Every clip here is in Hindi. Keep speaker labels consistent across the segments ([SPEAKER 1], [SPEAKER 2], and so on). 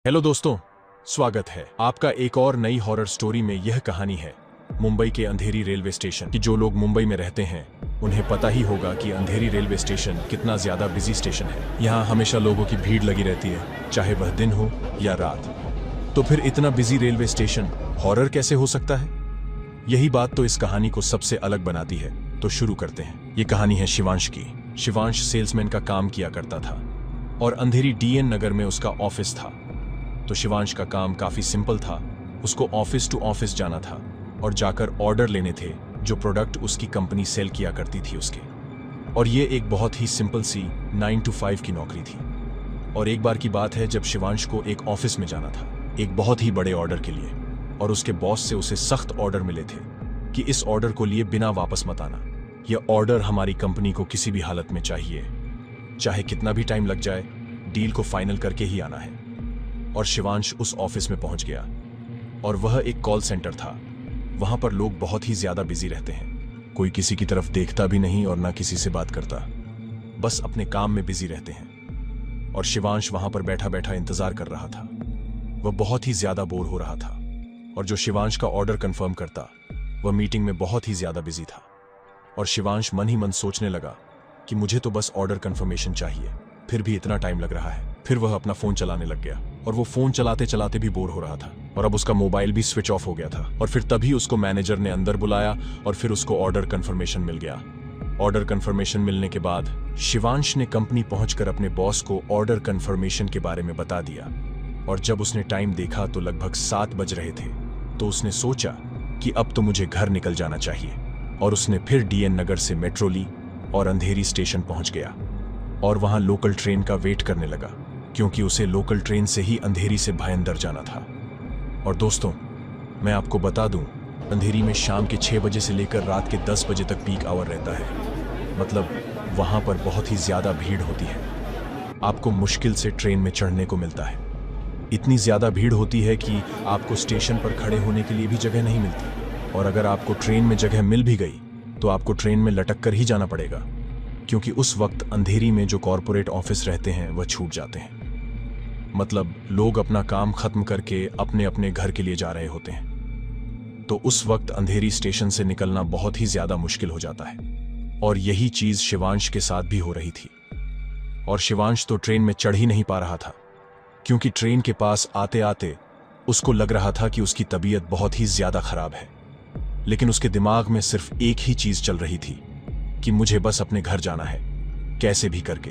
[SPEAKER 1] हेलो दोस्तों, स्वागत है आपका एक और नई हॉरर स्टोरी में। यह कहानी है मुंबई के अंधेरी रेलवे स्टेशन की। जो लोग मुंबई में रहते हैं उन्हें पता ही होगा कि अंधेरी रेलवे स्टेशन कितना ज्यादा बिजी स्टेशन है। यहाँ हमेशा लोगों की भीड़ लगी रहती है, चाहे वह दिन हो या रात। तो फिर इतना बिजी रेलवे स्टेशन हॉरर कैसे हो सकता है? यही बात तो इस कहानी को सबसे अलग बनाती है। तो शुरू करते हैं। ये कहानी है शिवांश की। शिवांश सेल्समैन का काम किया करता था और अंधेरी डीएन नगर में उसका ऑफिस था। तो शिवांश का काम काफी सिंपल था। उसको ऑफिस टू ऑफिस जाना था और जाकर ऑर्डर लेने थे जो प्रोडक्ट उसकी कंपनी सेल किया करती थी उसके। और ये एक बहुत ही सिंपल सी 9 to 5 की नौकरी थी। और एक बार की बात है जब शिवांश को एक ऑफिस में जाना था एक बहुत ही बड़े ऑर्डर के लिए, और उसके बॉस से उसे सख्त ऑर्डर मिले थे कि इस ऑर्डर को लिए बिना वापस मत आना। यह ऑर्डर हमारी कंपनी को किसी भी हालत में चाहिए, चाहे कितना भी टाइम लग जाए, डील को फाइनल करके ही आना है। और शिवांश उस ऑफिस में पहुंच गया और वह एक कॉल सेंटर था। वहां पर लोग बहुत ही ज्यादा बिजी रहते हैं। कोई किसी की तरफ देखता भी नहीं और ना किसी से बात करता, बस अपने काम में बिजी रहते हैं। और शिवांश वहां पर बैठा बैठा इंतजार कर रहा था। वह बहुत ही ज्यादा बोर हो रहा था। और जो शिवांश का ऑर्डर कंफर्म करता वह मीटिंग में बहुत ही ज्यादा बिजी था। और शिवांश मन ही मन सोचने लगा कि मुझे तो बस ऑर्डर कंफर्मेशन चाहिए, फिर भी इतना टाइम लग रहा है। फिर वह अपना फोन चलाने लग गया और वो फोन चलाते चलाते भी बोर हो रहा था। और अब उसका मोबाइल भी स्विच ऑफ हो गया था। और फिर तभी उसको मैनेजर ने अंदर बुलाया और फिर उसको ऑर्डर कंफर्मेशन मिल गया। ऑर्डर कंफर्मेशन मिलने के बाद शिवांश ने कंपनी पहुंचकर अपने बॉस को ऑर्डर कंफर्मेशन के बारे में बता दिया। और जब उसने टाइम देखा तो लगभग 7 बज रहे थे। तो उसने सोचा कि अब तो मुझे घर निकल जाना चाहिए। और उसने फिर डीएन नगर से मेट्रो ली और अंधेरी स्टेशन पहुंच गया और वहां लोकल ट्रेन का वेट करने लगा, क्योंकि उसे लोकल ट्रेन से ही अंधेरी से भायंदर जाना था। और दोस्तों, मैं आपको बता दूं, अंधेरी में शाम के 6 बजे से लेकर रात के 10 बजे तक पीक आवर रहता है। मतलब वहां पर बहुत ही ज्यादा भीड़ होती है। आपको मुश्किल से ट्रेन में चढ़ने को मिलता है। इतनी ज्यादा भीड़ होती है कि आपको स्टेशन पर खड़े होने के लिए भी जगह नहीं मिलती। और अगर आपको ट्रेन में जगह मिल भी गई तो आपको ट्रेन में लटक कर ही जाना पड़ेगा, क्योंकि उस वक्त अंधेरी में जो कॉरपोरेट ऑफिस रहते हैं वह छूट जाते हैं। मतलब लोग अपना काम खत्म करके अपने अपने घर के लिए जा रहे होते हैं। तो उस वक्त अंधेरी स्टेशन से निकलना बहुत ही ज्यादा मुश्किल हो जाता है। और यही चीज शिवांश के साथ भी हो रही थी। और शिवांश तो ट्रेन में चढ़ ही नहीं पा रहा था, क्योंकि ट्रेन के पास आते आते उसको लग रहा था कि उसकी तबीयत बहुत ही ज्यादा खराब है। लेकिन उसके दिमाग में सिर्फ एक ही चीज चल रही थी कि मुझे बस अपने घर जाना है, कैसे भी करके।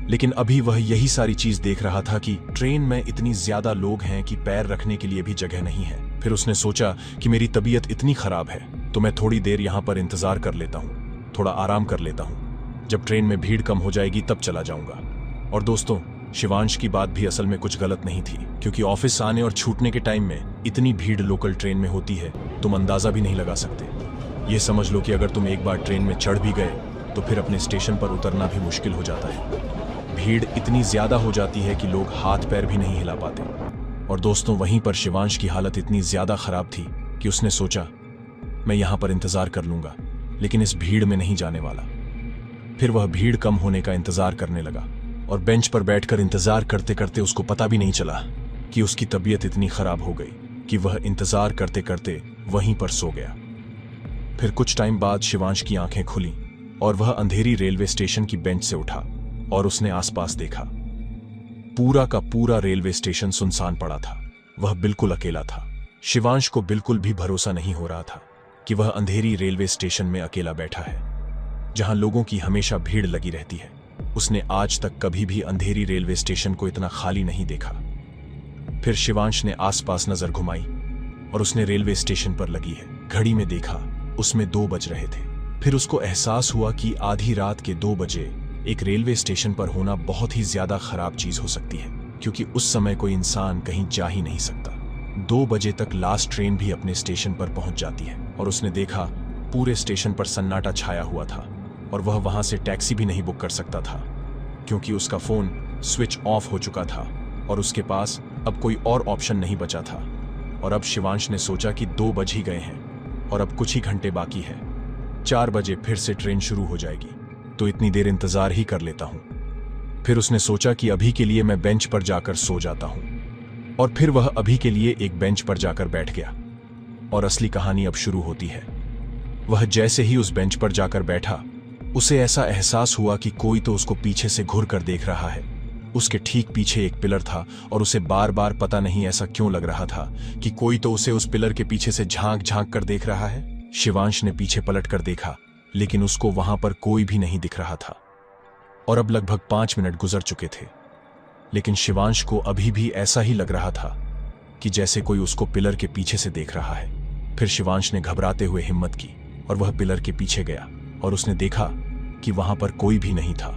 [SPEAKER 1] लेकिन अभी वह यही सारी चीज देख रहा था कि ट्रेन में इतनी ज्यादा लोग हैं कि पैर रखने के लिए भी जगह नहीं है। फिर उसने सोचा कि मेरी तबीयत इतनी खराब है तो मैं थोड़ी देर यहां पर इंतजार कर लेता हूं, थोड़ा आराम कर लेता हूं। जब ट्रेन में भीड़ कम हो जाएगी तब चला जाऊंगा। और दोस्तों, शिवांश की बात भी असल में कुछ गलत नहीं थी, क्योंकि ऑफिस आने और छूटने के टाइम में इतनी भीड़ लोकल ट्रेन में होती है तुम अंदाजा भी नहीं लगा सकते। ये समझ लो कि अगर तुम एक बार ट्रेन में चढ़ भी गए तो फिर अपने स्टेशन पर उतरना भी मुश्किल हो जाता है। भीड़ इतनी ज्यादा हो जाती है कि लोग हाथ पैर भी नहीं हिला पाते। और दोस्तों, वहीं पर शिवांश की हालत इतनी ज्यादा खराब थी कि उसने सोचा मैं यहां पर इंतजार कर लूंगा, लेकिन इस भीड़ में नहीं जाने वाला। फिर वह भीड़ कम होने का इंतजार करने लगा और बेंच पर बैठकर इंतजार करते करते उसको पता भी नहीं चला कि उसकी तबीयत इतनी खराब हो गई कि वह इंतजार करते करते वहीं पर सो गया। फिर कुछ टाइम बाद शिवांश की आंखें खुली और वह अंधेरी रेलवे स्टेशन की बेंच से उठा और उसने आसपास देखा। पूरा का पूरा रेलवे स्टेशन सुनसान पड़ा था। वह बिल्कुल अकेला था। शिवांश को बिल्कुल भी भरोसा नहीं हो रहा था कि वह अंधेरी रेलवे स्टेशन में अकेला बैठा है, जहां लोगों की हमेशा भीड़ लगी रहती है। उसने आज तक कभी भी अंधेरी रेलवे स्टेशन को इतना खाली नहीं देखा। फिर शिवांश ने आसपास नजर घुमाई और उसने रेलवे स्टेशन पर लगी है घड़ी में देखा, उसमें 2 बज रहे थे। फिर उसको एहसास हुआ कि आधी रात के 2 बजे एक रेलवे स्टेशन पर होना बहुत ही ज्यादा खराब चीज हो सकती है, क्योंकि उस समय कोई इंसान कहीं जा ही नहीं सकता। 2 बजे तक लास्ट ट्रेन भी अपने स्टेशन पर पहुंच जाती है। और उसने देखा पूरे स्टेशन पर सन्नाटा छाया हुआ था और वह वहां से टैक्सी भी नहीं बुक कर सकता था, क्योंकि उसका फोन स्विच ऑफ हो चुका था और उसके पास अब कोई और ऑप्शन नहीं बचा था। और अब शिवांश ने सोचा कि 2 बज ही गए हैं और अब कुछ ही घंटे बाकी है। 4 बजे फिर से ट्रेन शुरू हो जाएगी, तो इतनी देर इंतजार ही कर लेता हूं। फिर उसने सोचा कि अभी के लिए मैं बेंच पर जाकर सो जाता हूं। और फिर वह अभी के लिए एक बेंच पर जाकर बैठ गया। और असली कहानी अब शुरू होती है। वह जैसे ही उस बेंच पर जाकर बैठा, उसे ऐसा एहसास हुआ कि कोई तो उसको पीछे से घूर कर देख रहा है। उसके ठीक पीछे एक पिलर था और उसे बार बार पता नहीं ऐसा क्यों लग रहा था कि कोई तो उसे उस पिलर के पीछे से झांक झांक कर देख रहा है। शिवांश ने पीछे पलट कर देखा, लेकिन उसको वहां पर कोई भी नहीं दिख रहा था। और अब लगभग 5 मिनट गुजर चुके थे, लेकिन शिवांश को अभी भी ऐसा ही लग रहा था कि जैसे कोई उसको पिलर के पीछे से देख रहा है। फिर शिवांश ने घबराते हुए हिम्मत की और वह पिलर के पीछे गया और उसने देखा कि वहां पर कोई भी नहीं था।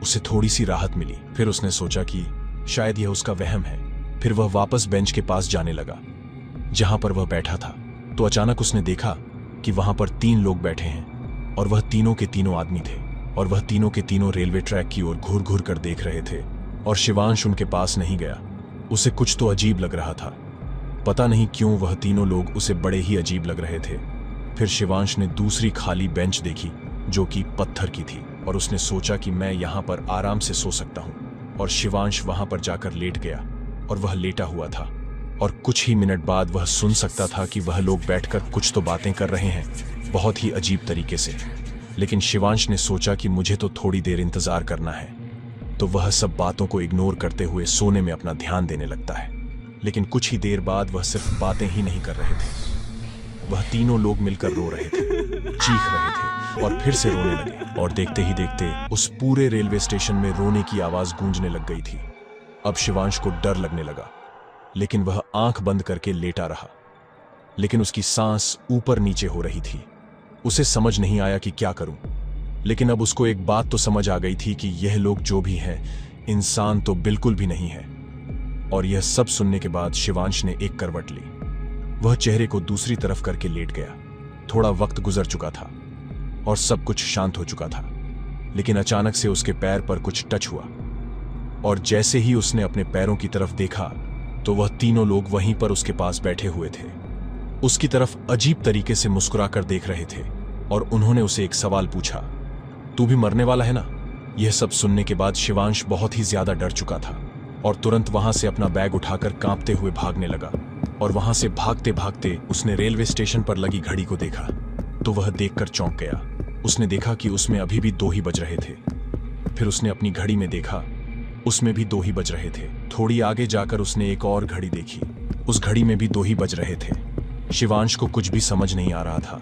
[SPEAKER 1] उसे थोड़ी सी राहत मिली। फिर उसने सोचा कि शायद यह उसका वहम है। फिर वह वापस बेंच के पास जाने लगा जहां पर वह बैठा था। तो अचानक उसने देखा कि वहां पर 3 लोग बैठे हैं और वह तीनों के तीनों आदमी थे और वह तीनों के तीनों रेलवे ट्रैक की ओर घूर घूर कर देख रहे थे। और शिवांश उनके पास नहीं गया। उसे कुछ तो अजीब लग रहा था। पता नहीं क्यों वह तीनों लोग उसे बड़े ही अजीब लग रहे थे। फिर शिवांश ने दूसरी खाली बेंच देखी जो कि पत्थर की थी और उसने सोचा कि मैं यहां पर आराम से सो सकता हूं। और शिवांश वहां पर जाकर लेट गया और वह लेटा हुआ था। और कुछ ही मिनट बाद वह सुन सकता था कि वह लोग बैठकर कुछ तो बातें कर रहे हैं, बहुत ही अजीब तरीके से। लेकिन शिवांश ने सोचा कि मुझे तो थोड़ी देर इंतजार करना है। तो वह सब बातों को इग्नोर करते हुए सोने में अपना ध्यान देने लगता है। लेकिन कुछ ही देर बाद वह सिर्फ बातें ही नहीं कर रहे थे, वह तीनों लोग मिलकर रो रहे थे, चीख रहे थे और फिर से रोने लगे। और देखते ही देखते उस पूरे रेलवे स्टेशन में रोने की आवाज गूंजने लग गई थी। अब शिवांश को डर लगने लगा, लेकिन वह आंख बंद करके लेटा रहा। लेकिन उसकी सांस ऊपर नीचे हो रही थी। उसे समझ नहीं आया कि क्या करूं। लेकिन अब उसको एक बात तो समझ आ गई थी कि यह लोग जो भी हैं, इंसान तो बिल्कुल भी नहीं है। और यह सब सुनने के बाद शिवांश ने एक करवट ली। वह चेहरे को दूसरी तरफ करके लेट गया। थोड़ा वक्त गुजर चुका था और सब कुछ शांत हो चुका था। लेकिन अचानक से उसके पैर पर कुछ टच हुआ और जैसे ही उसने अपने पैरों की तरफ देखा तो वह तीनों लोग वहीं पर उसके पास बैठे हुए थे। उसकी तरफ अजीब तरीके से मुस्कुराकर देख रहे थे और उन्होंने उसे एक सवाल पूछा, तू भी मरने वाला है ना? यह सब सुनने के बाद शिवांश बहुत ही ज्यादा डर चुका था और तुरंत वहां से अपना बैग उठाकर कांपते हुए भागने लगा। और वहां से भागते भागते उसने रेलवे स्टेशन पर लगी घड़ी को देखा तो वह देखकर चौंक गया। उसने देखा कि उसमें अभी भी 2 ही बज रहे थे। फिर उसने अपनी घड़ी में देखा, उसमें भी 2 ही बज रहे थे। थोड़ी आगे जाकर उसने एक और घड़ी देखी, उस घड़ी में भी 2 ही बज रहे थे। शिवांश को कुछ भी समझ नहीं आ रहा था।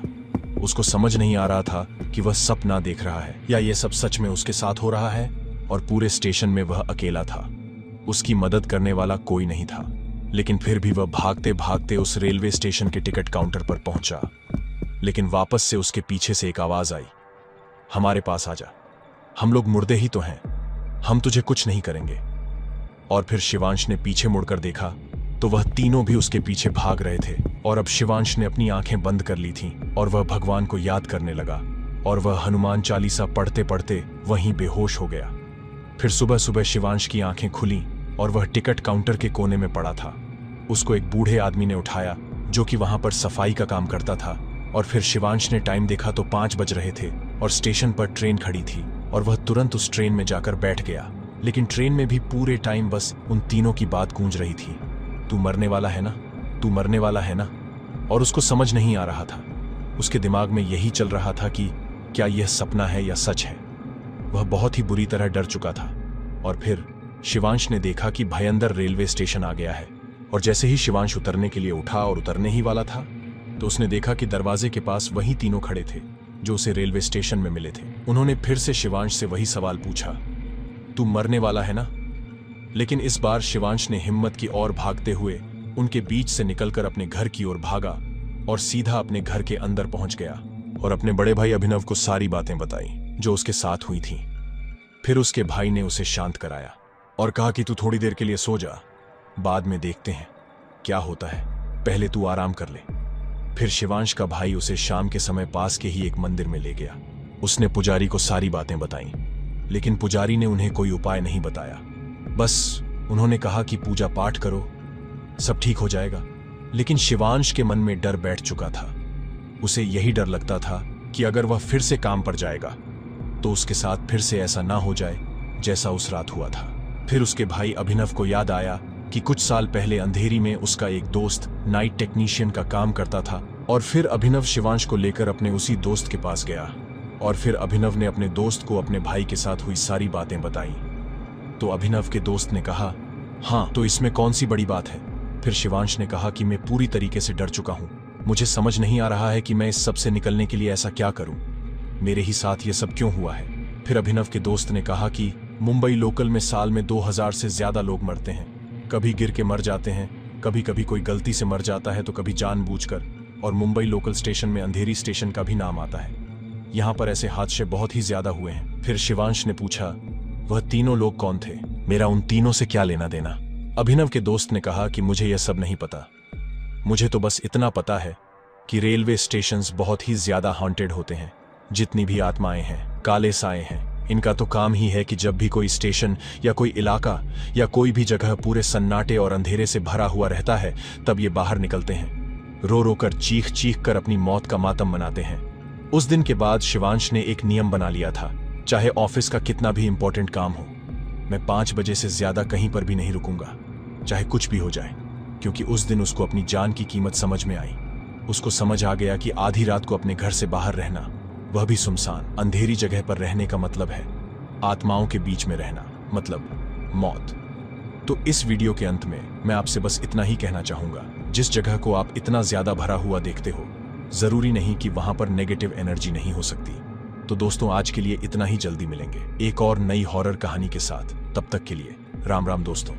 [SPEAKER 1] उसको समझ नहीं आ रहा था कि वह सपना देख रहा है या यह सब सच में उसके साथ हो रहा है। और पूरे स्टेशन में वह अकेला था, उसकी मदद करने वाला कोई नहीं था। लेकिन फिर भी वह भागते भागते उस रेलवे स्टेशन के टिकट काउंटर पर पहुंचा। लेकिन वापस से उसके पीछे से एक आवाज आई, हमारे पास आजा, हम लोग मुर्दे ही तो हैं, हम तुझे कुछ नहीं करेंगे। और फिर शिवांश ने पीछे मुड़कर देखा तो वह तीनों भी उसके पीछे भाग रहे थे। और अब शिवांश ने अपनी आंखें बंद कर ली थीं और वह भगवान को याद करने लगा और वह हनुमान चालीसा पढ़ते पढ़ते वहीं बेहोश हो गया। फिर सुबह सुबह शिवांश की आंखें खुली और वह टिकट काउंटर के कोने में पड़ा था। उसको एक बूढ़े आदमी ने उठाया जो कि वहां पर सफाई का काम करता था। और फिर शिवांश ने टाइम देखा तो 5 बज रहे थे और स्टेशन पर ट्रेन खड़ी थी और वह तुरंत उस ट्रेन में जाकर बैठ गया। लेकिन ट्रेन में भी पूरे टाइम बस उन तीनों की बात गूंज रही थी, तू मरने वाला है ना, तू मरने वाला है ना। और उसको समझ नहीं आ रहा था। उसके दिमाग में यही चल रहा था कि क्या यह सपना है या सच है। वह बहुत ही बुरी तरह डर चुका था। और फिर शिवांश ने देखा कि भयंदर रेलवे स्टेशन आ गया है। और जैसे ही शिवांश उतरने के लिए उठा और उतरने ही वाला था तो उसने देखा कि दरवाजे के पास वही तीनों खड़े थे जो उसे रेलवे स्टेशन में मिले थे। उन्होंने फिर से शिवांश से वही सवाल पूछा, तू मरने वाला है ना? लेकिन इस बार शिवांश ने हिम्मत की ओर भागते हुए उनके बीच से निकलकर अपने घर की ओर भागा और सीधा अपने घर के अंदर पहुंच गया और अपने बड़े भाई अभिनव को सारी बातें बताई जो उसके साथ हुई थीं। फिर उसके भाई ने उसे शांत कराया और कहा कि तू थोड़ी देर के लिए सो जा, बाद में देखते हैं क्या होता है, पहले तू आराम कर ले। फिर शिवांश का भाई उसे शाम के समय पास के ही एक मंदिर में ले गया। उसने पुजारी को सारी बातें बताईं, लेकिन पुजारी ने उन्हें कोई उपाय नहीं बताया। बस उन्होंने कहा कि पूजा पाठ करो, सब ठीक हो जाएगा। लेकिन शिवांश के मन में डर बैठ चुका था। उसे यही डर लगता था कि अगर वह फिर से काम पर जाएगा तो उसके साथ फिर से ऐसा ना हो जाए जैसा उस रात हुआ था। फिर उसके भाई अभिनव को याद आया कि कुछ साल पहले अंधेरी में उसका एक दोस्त नाइट टेक्नीशियन का काम करता था और फिर अभिनव शिवांश को लेकर अपने उसी दोस्त के पास गया और फिर अभिनव ने अपने दोस्त को अपने भाई के साथ हुई सारी बातें बताई। तो अभिनव के दोस्त ने कहा, हाँ तो इसमें कौन सी बड़ी बात है। फिर शिवांश ने कहा कि मैं पूरी तरीके से डर चुका हूं, मुझे समझ नहीं आ रहा है कि मैं इस सब से निकलने के लिए ऐसा क्या करूं, मेरे ही साथ ये सब क्यों हुआ है। फिर अभिनव के दोस्त ने कहा कि मुंबई लोकल में साल में 2000 से ज्यादा लोग मरते हैं, कभी गिर के मर जाते हैं, कभी कभी कोई गलती से मर जाता है तो कभी जानबूझकर, और मुंबई लोकल स्टेशन में अंधेरी स्टेशन का भी नाम आता है। यहाँ पर ऐसे हादसे बहुत ही ज्यादा हुए हैं। फिर शिवांश ने पूछा, वह तीनों लोग कौन थे, मेरा उन तीनों से क्या लेना देना। अभिनव के दोस्त ने कहा कि मुझे यह सब नहीं पता, मुझे तो बस इतना पता है कि रेलवे स्टेशंस बहुत ही ज्यादा हॉन्टेड होते हैं। जितनी भी आत्माएं हैं, काले साए हैं, इनका तो काम ही है कि जब भी कोई स्टेशन या कोई इलाका या कोई भी जगह पूरे सन्नाटे और अंधेरे से भरा हुआ रहता है, तब ये बाहर निकलते हैं, रो रो कर चीख चीख कर अपनी मौत का मातम मनाते हैं। उस दिन के बाद शिवांश ने एक नियम बना लिया था, चाहे ऑफिस का कितना भी इंपॉर्टेंट काम हो, मैं 5 बजे से ज्यादा कहीं पर भी नहीं रुकूंगा, चाहे कुछ भी हो जाए। क्योंकि उस दिन उसको अपनी जान की कीमत समझ में आई। उसको समझ आ गया कि आधी रात को अपने घर से बाहर रहना, वह भी सुनसान अंधेरी जगह पर रहने का मतलब है आत्माओं के बीच में रहना, मतलब मौत। तो इस वीडियो के अंत में मैं आपसे बस इतना ही कहना चाहूंगा, जिस जगह को आप इतना ज्यादा भरा हुआ देखते हो, जरूरी नहीं कि वहां पर नेगेटिव एनर्जी नहीं हो सकती। तो दोस्तों आज के लिए इतना ही, जल्दी मिलेंगे एक और नई हॉरर कहानी के साथ। तब तक के लिए राम राम दोस्तों।